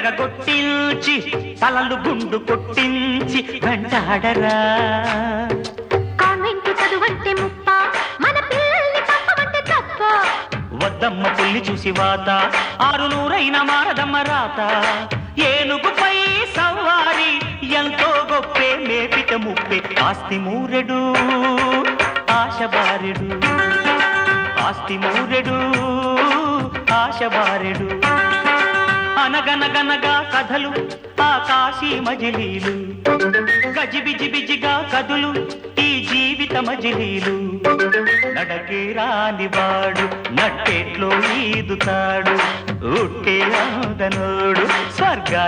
బెడగొట్టించి తలలు గుండు కొట్టించి వెంటాడరా. కాన్వెంట్ చదువంటే ముప్ప, మన పిల్లల్ని తప్పమంటే తప్ప. వద్దమ్మ పుల్లి చూసి వాత, 600 మారదమ్మ రాత. ఏనుగుపై సవారి ఎంతో గొప్పే, మేపిట ముప్పే. ఆస్తి మూరెడు ఆశ బారెడు, ఆస్తి మూరెడు ఆశ బారెడు. అనగనగనగా కథలు ఆకాశీ మజిలీలు, గజిబిజిబిజిగా కదులు ఈ జీవిత మజిలీలు. నడకే రానివాడు నట్టేట్లో ఈదుతాడు, ఉట్టే ఆదనోడు స్వర్గాన్ని